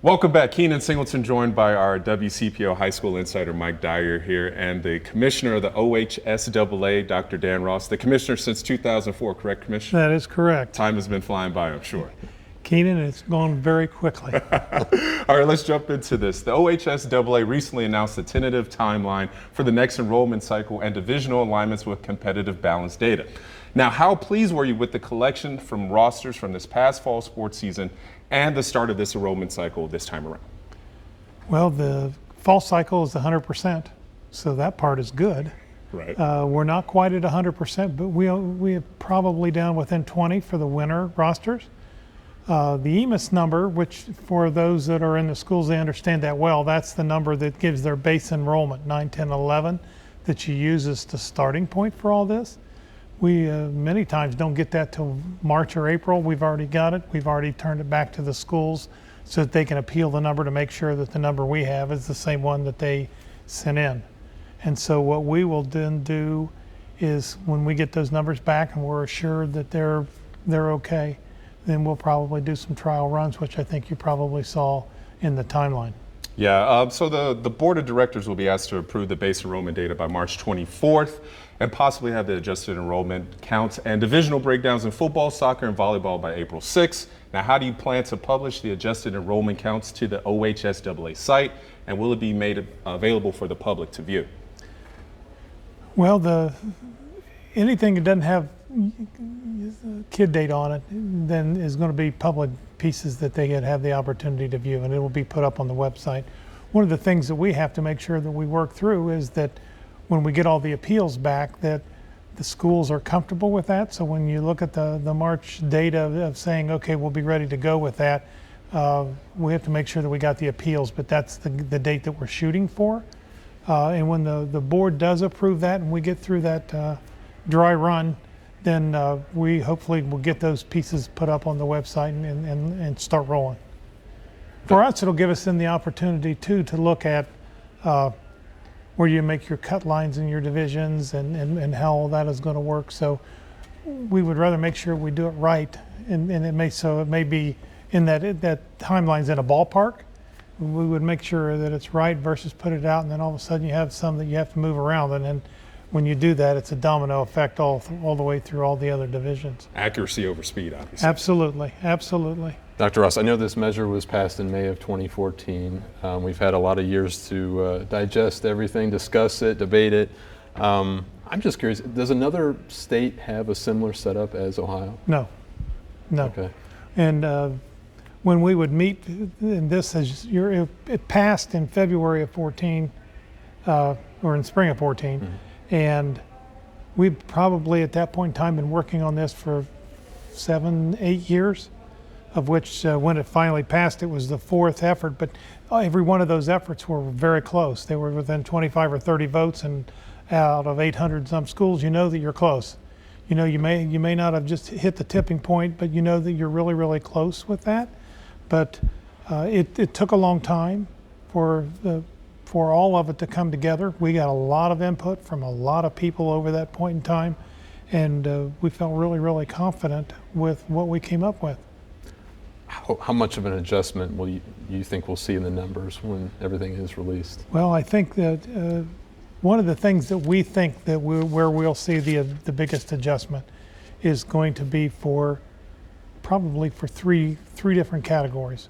Welcome back. Keenan Singleton joined by our WCPO High School Insider Mike Dyer here and the Commissioner of the OHSAA, Dr. Dan Ross. The Commissioner since 2004, correct, Commissioner? That is correct. Time has been flying by, I'm sure. Keenan, it's gone very quickly. All right, let's jump into this. The OHSAA recently announced a tentative timeline for the next enrollment cycle and divisional alignments with competitive balance data. Now, how pleased were you with the collection from rosters from this past fall sports season and the start of this enrollment cycle this time around? Well, the fall cycle is 100%, so that part is good. Right. We're not quite at 100%, but we are probably down within 20 for the winter rosters. The EMIS number, which for those that are in the schools, they understand that well, that's the number that gives their base enrollment, 9, 10, 11, that you use as the starting point for all this. We many times don't get that till March or April. We've already got it. We've already turned it back to the schools so that they can appeal the number to make sure that the number we have is the same one that they sent in. And so what we will then do is when we get those numbers back and we're assured that they're okay, then we'll probably do some trial runs, which I think you probably saw in the timeline. Yeah, so the Board of Directors will be asked to approve the base enrollment data by March 24th and possibly have the adjusted enrollment counts and divisional breakdowns in football, soccer, and volleyball by April 6th. Now, how do you plan to publish the adjusted enrollment counts to the OHSAA site, and will it be made available for the public to view? Well, anything that doesn't have kid date on it then is going to be public pieces that they have the opportunity to view, and it will be put up on the website. One of the things that we have to make sure that we work through is that when we get all the appeals back, that the schools are comfortable with that. So when you look at the March data of saying, okay, we'll be ready to go with that, we have to make sure that we got the appeals, but that's the date that we're shooting for. And when the board does approve that and we get through that dry run, then we hopefully will get those pieces put up on the website and start rolling. For us, it'll give us then the opportunity too to look at where you make your cut lines in your divisions and how all that is going to work. So we would rather make sure we do it right, and it may be in that timeline's in a ballpark. We would make sure that it's right versus put it out, and then all of a sudden you have some that you have to move around, and then when you do that, it's a domino effect all the way through all the other divisions. Accuracy over speed, obviously. Absolutely, absolutely. Dr. Ross, I know this measure was passed in May of 2014. We've had a lot of years to digest everything, discuss it, debate it. I'm just curious, does another state have a similar setup as Ohio? No. Okay. And when we would meet, and it passed in February of 14, or in spring of 14, mm-hmm. And we've probably at that point in time been working on this for 7, 8 years, of which when it finally passed, it was the 4th effort, but every one of those efforts were very close. They were within 25 or 30 votes, and out of 800 some schools, you know that you're close. You know, you may not have just hit the tipping point, but you know that you're really, really close with that. But it took a long time for all of it to come together. We got a lot of input from a lot of people over that point in time, and we felt really, really confident with what we came up with. How much of an adjustment will you think we'll see in the numbers when everything is released? Well, I think that one of the things that we think that where we'll see the biggest adjustment is going to be probably for three different categories.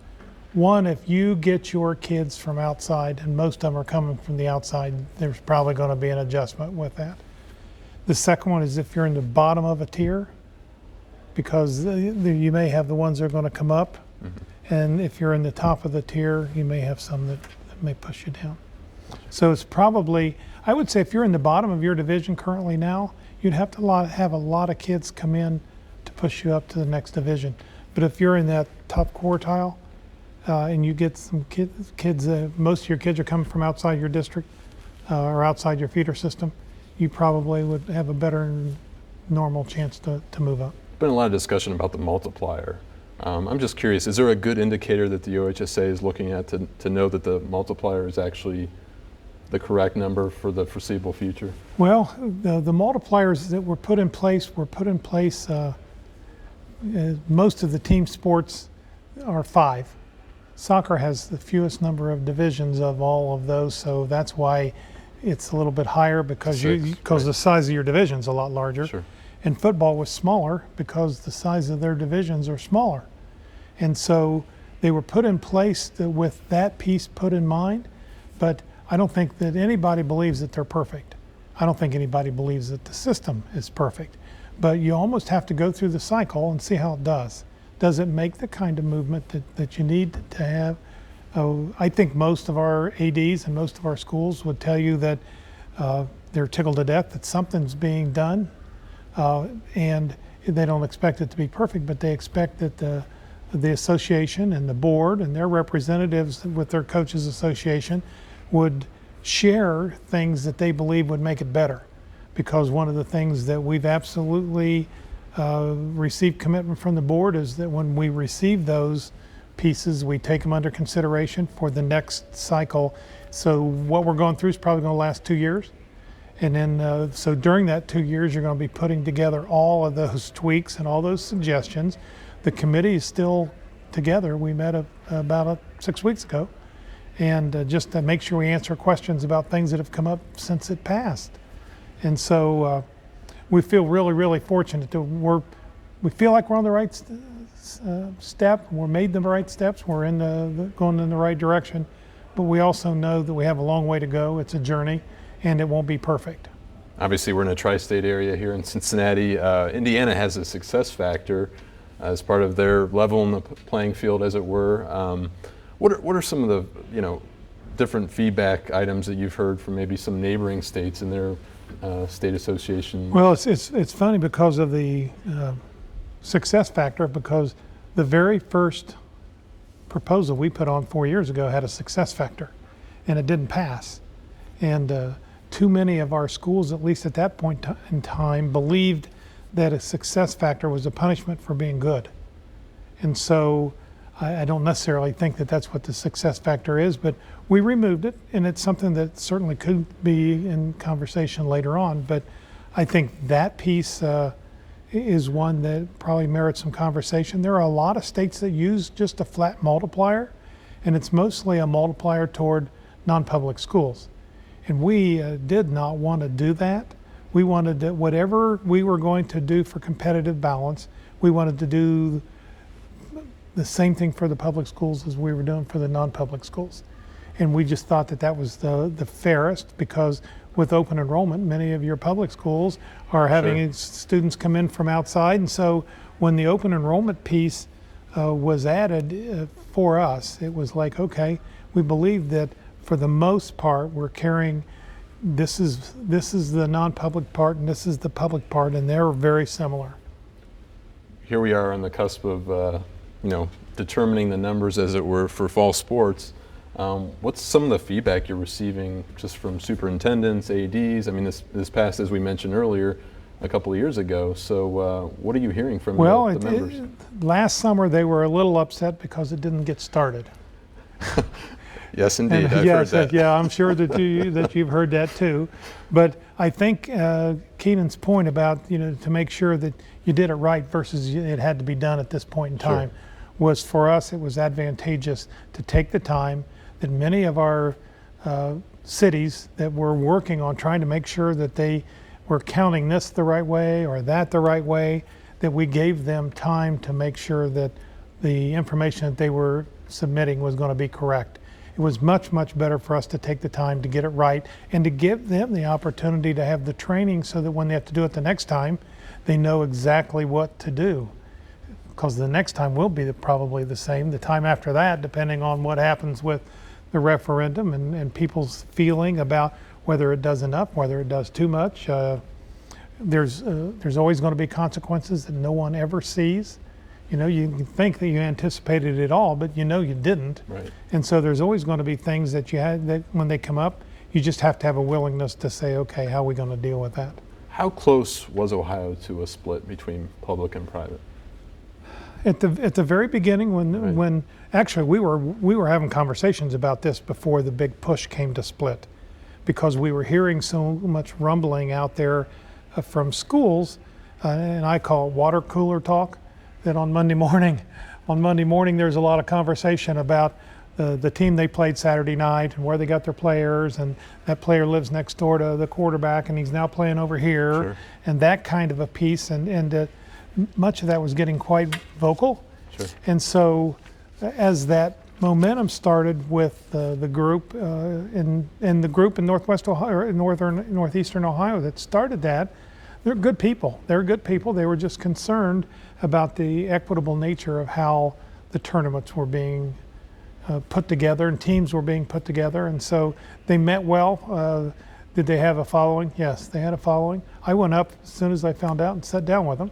One, if you get your kids from outside, and most of them are coming from the outside, there's probably going to be an adjustment with that. The second one is if you're in the bottom of a tier, because you may have the ones that are going to come up, mm-hmm. and if you're in the top of the tier, you may have some that may push you down. So it's probably, I would say if you're in the bottom of your division currently now, you'd have to have a lot of kids come in to push you up to the next division. But if you're in that top quartile, and you get some kids, most of your kids are coming from outside your district or outside your feeder system, you probably would have a better normal chance to move up. Been a lot of discussion about the multiplier. I'm just curious, is there a good indicator that the OHSAA is looking at to know that the multiplier is actually the correct number for the foreseeable future? Well, the multipliers that were put in place most of the team sports are 5. Soccer has the fewest number of divisions of all of those, so that's why it's a little bit higher, because Right. the size of your division's a lot larger. Sure. And football was smaller because the size of their divisions are smaller. And so they were put in place with that piece put in mind, but I don't think that anybody believes that they're perfect. I don't think anybody believes that the system is perfect. But you almost have to go through the cycle and see how it does. Does it make the kind of movement that you need to have? I think most of our ADs and most of our schools would tell you that they're tickled to death that something's being done, and they don't expect it to be perfect, but they expect that the association and the board and their representatives with their coaches association would share things that they believe would make it better. Because one of the things that we've absolutely received commitment from the board is that when we receive those pieces, we take them under consideration for the next cycle. So what we're going through is probably going to last 2 years. And then, so during that 2 years, you're going to be putting together all of those tweaks and all those suggestions. The committee is still together. We met about 6 weeks ago, and just to make sure we answer questions about things that have come up since it passed. And so we feel really, really fortunate that we feel like we're on the right step. We're made the right steps. We're going in the right direction, but we also know that we have a long way to go. It's a journey, and it won't be perfect. Obviously, we're in a tri-state area here in Cincinnati. Indiana has a success factor as part of their level in the playing field, as it were. What are some of the different feedback items that you've heard from maybe some neighboring states and their state association? Well, it's funny because of the success factor, because the very first proposal we put on 4 years ago had a success factor, and it didn't pass. And too many of our schools, at least at that point in time, believed that a success factor was a punishment for being good. And so I don't necessarily think that that's what the success factor is, but we removed it, and it's something that certainly could be in conversation later on. But I think that piece is one that probably merits some conversation. There are a lot of states that use just a flat multiplier, and it's mostly a multiplier toward non-public schools. And we did not want to do that. We wanted that whatever we were going to do for competitive balance, we wanted to do the same thing for the public schools as we were doing for the non-public schools. And we just thought that that was the fairest, because with open enrollment, many of your public schools are having students come in from outside. And so when the open enrollment piece was added for us, it was like, okay, we believe that for the most part, we're carrying, this is the non-public part and this is the public part, and they're very similar. Here we are on the cusp of determining the numbers, as it were, for fall sports. What's some of the feedback you're receiving just from superintendents, ADs? I mean, this passed, as we mentioned earlier, a couple of years ago. So what are you hearing from the members? Last summer they were a little upset because it didn't get started. Yes, indeed. I've yes, heard that. Yeah, I'm sure that you've heard that too. But I think Keenan's point about to make sure that you did it right versus it had to be done at this point in time was, for us, it was advantageous to take the time that many of our cities that were working on trying to make sure that they were counting this the right way or that the right way, that we gave them time to make sure that the information that they were submitting was going to be correct. It was much, much better for us to take the time to get it right and to give them the opportunity to have the training so that when they have to do it the next time, they know exactly what to do. Because the next time will be probably the same. The time after that, depending on what happens with the referendum and people's feeling about whether it does enough, whether it does too much. There's always going to be consequences that no one ever sees. You can think that you anticipated it all, but you didn't. Right. And so there's always going to be things that that when they come up, you just have to have a willingness to say, okay, how are we going to deal with that? How close was Ohio to a split between public and private? At the very beginning, when actually we were having conversations about this before the big push came to split, because we were hearing so much rumbling out there from schools, and I call it water cooler talk, that on Monday morning on Monday morning, there's a lot of conversation about the team they played Saturday night and where they got their players, and that player lives next door to the quarterback and he's now playing over here, Sure. and that kind of a piece, and much of that was getting quite vocal. Sure. And so as that momentum started with the group in the group in Northwest Ohio, or in northeastern Ohio that started that, they're good people. They're good people. They were just concerned about the equitable nature of how the tournaments were being put together and teams were being put together. And so they met well. Did they have a following? Yes, they had a following. I went up as soon as I found out and sat down with them.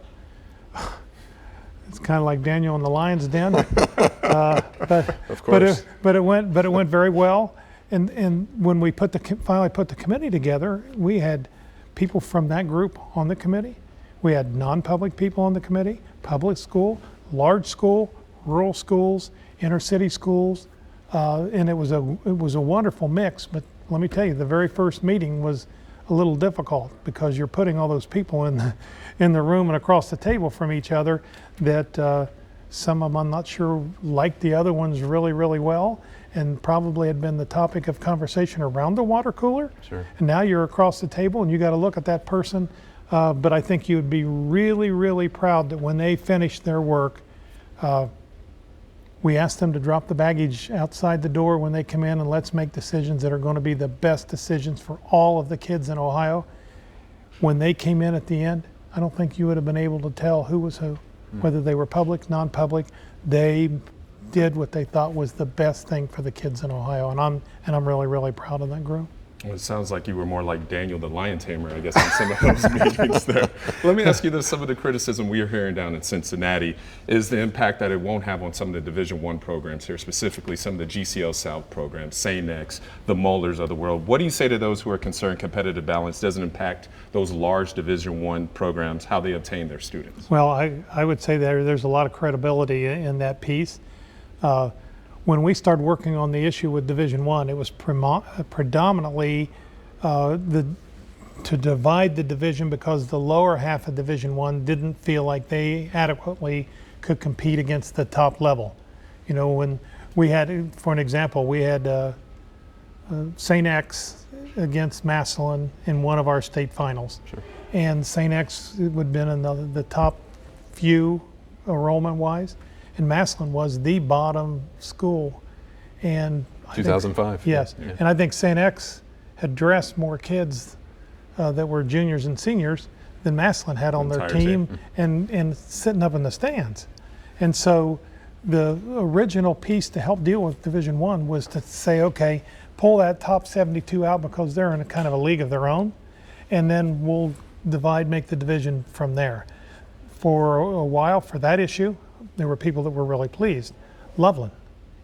It's kind of like Daniel in the lion's den. But Of course. But it went very well. And when we finally put the committee together, we had people from that group on the committee. We had non-public people on the committee, public school, large school, rural schools, inner city schools, and it was a wonderful mix. But let me tell you, the very first meeting was a little difficult because you're putting all those people in the room and across the table from each other that some of them, I'm not sure, liked the other ones really, really well, and probably had been the topic of conversation around the water cooler. Sure. And now you're across the table and you got to look at that person. But I think you would be really, really proud that when they finish their work, we asked them to drop the baggage outside the door when they come in, and let's make decisions that are going to be the best decisions for all of the kids in Ohio. When they came in at the end, I don't think you would have been able to tell who was who, whether they were public, non-public. They did what they thought was the best thing for the kids in Ohio, and I'm really, really proud of that group. Well, it sounds like you were more like Daniel the lion tamer, I guess, in some of those meetings there. Let me ask you this, some of the criticism we are hearing down in Cincinnati is the impact that it won't have on some of the Division I programs here, specifically some of the GCL South programs, St. the Mullers of the world. What do you say to those who are concerned competitive balance doesn't impact those large Division I programs, how they obtain their students? Well, I would say there's a lot of credibility in that piece. When we started working on the issue with Division I, it was predominantly to divide the division because the lower half of Division I didn't feel like they adequately could compete against the top level. You know, when we had, for an example, we had St. X against Massillon in one of our state finals. Sure. And St. X would have been in the top few enrollment-wise. And Massillon was the bottom school. And 2005. Yes. Yeah. And I think St. X had dressed more kids that were juniors and seniors than Massillon had on their team and sitting up in the stands. And so the original piece to help deal with Division I was to say, okay, pull that top 72 out because they're in a kind of a league of their own, and then we'll make the division from there. For a while, for that issue, there were people that were really pleased. Loveland,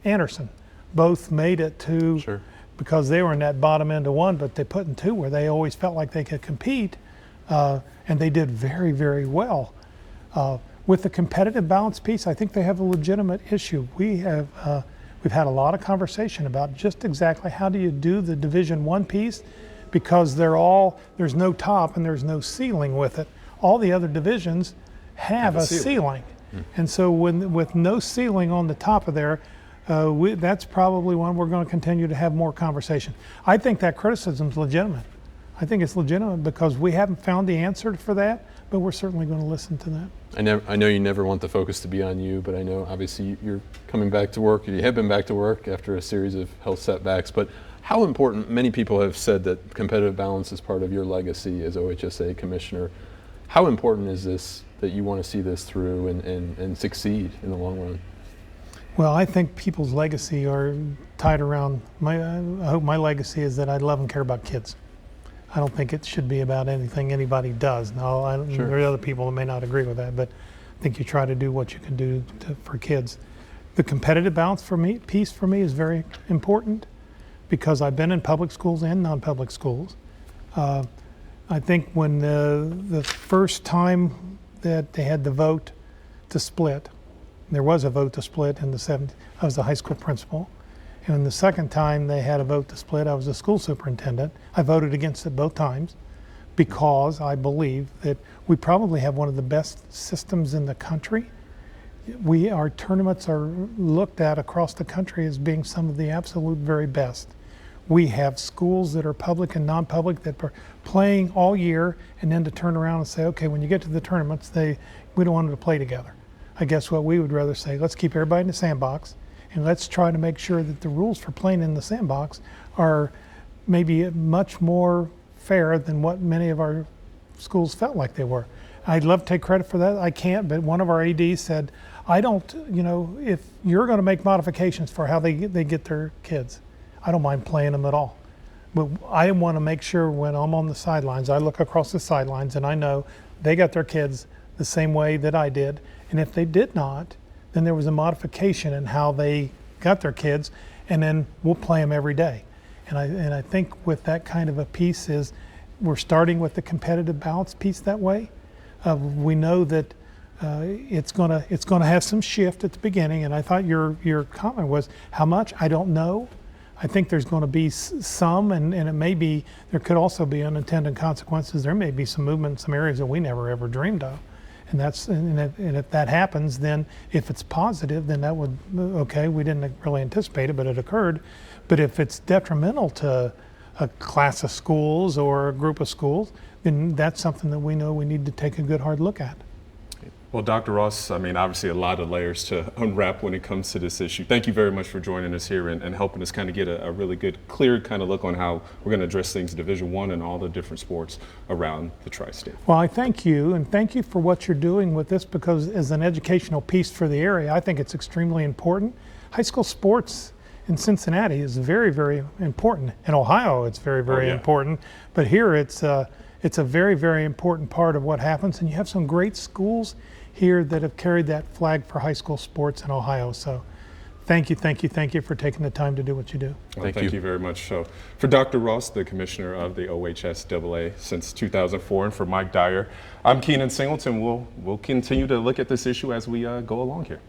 Anderson, both made it to, Sure. because they were in that bottom end of one, but they put in two where they always felt like they could compete, and they did very, very well. With the competitive balance piece, I think they have a legitimate issue. We've had a lot of conversation about just exactly how do you do the Division I piece, because there's no top and there's no ceiling with it. All the other divisions have a ceiling. And so with no ceiling on the top of there, that's probably one we're going to continue to have more conversation. I think that criticism is legitimate. I think it's legitimate because we haven't found the answer for that, but we're certainly going to listen to that. I know you never want the focus to be on you, but I know obviously you're coming back to work, you have been back to work after a series of health setbacks, but how important, many people have said that competitive balance is part of your legacy as OHSAA Commissioner. How important is this that you want to see this through and succeed in the long run? Well, I think people's legacy are tied around, I hope my legacy is that I love and care about kids. I don't think it should be about anything anybody does. Now, Sure. there are other people that may not agree with that, but I think you try to do what you can do for kids. The competitive balance piece for me is very important because I've been in public schools and non-public schools. I think when the first time that they had the vote to split, there was a vote to split in the 70s. I was the high school principal. And the second time they had a vote to split, I was a school superintendent. I voted against it both times because I believe that we probably have one of the best systems in the country our tournaments are looked at across the country as being some of the absolute very best. We have schools that are public and non-public that are playing all year, and then to turn around and say, okay, when you get to the tournaments, we don't want them to play together. I guess what we would rather say, let's keep everybody in the sandbox, and let's try to make sure that the rules for playing in the sandbox are maybe much more fair than what many of our schools felt like they were. I'd love to take credit for that. I can't, but one of our ADs said, I don't, if you're going to make modifications for how they get their kids, I don't mind playing them at all. But I want to make sure when I'm on the sidelines, I look across the sidelines and I know they got their kids the same way that I did. And if they did not, then there was a modification in how they got their kids, and then we'll play them every day. And I think with that kind of a piece is we're starting with the competitive balance piece that way. We know that it's gonna have some shift at the beginning, and I thought your comment was how much? I don't know. I think there's going to be some, and it may be, there could also be unintended consequences. There may be some movement in some areas that we never ever dreamed of. And if that happens, then if it's positive, then that would, okay, we didn't really anticipate it, but it occurred. But if it's detrimental to a class of schools or a group of schools, then that's something that we know we need to take a good hard look at. Well, Dr. Ross, I mean, obviously a lot of layers to unwrap when it comes to this issue. Thank you very much for joining us here and helping us kind of get a really good, clear kind of look on how we're going to address things Division I and all the different sports around the tri-state. Well, I thank you, and thank you for what you're doing with this, because as an educational piece for the area, I think it's extremely important. High school sports in Cincinnati is very, very important. In Ohio, it's very, very important. But here, it's a very, very important part of what happens. And you have some great schools here that have carried that flag for high school sports in Ohio. So thank you for taking the time to do what you do. Well, thank you very much. So for Dr. Ross, the commissioner of the OHSAA since 2004, and for Mike Dyer, I'm Keenan Singleton. We'll continue to look at this issue as we go along here.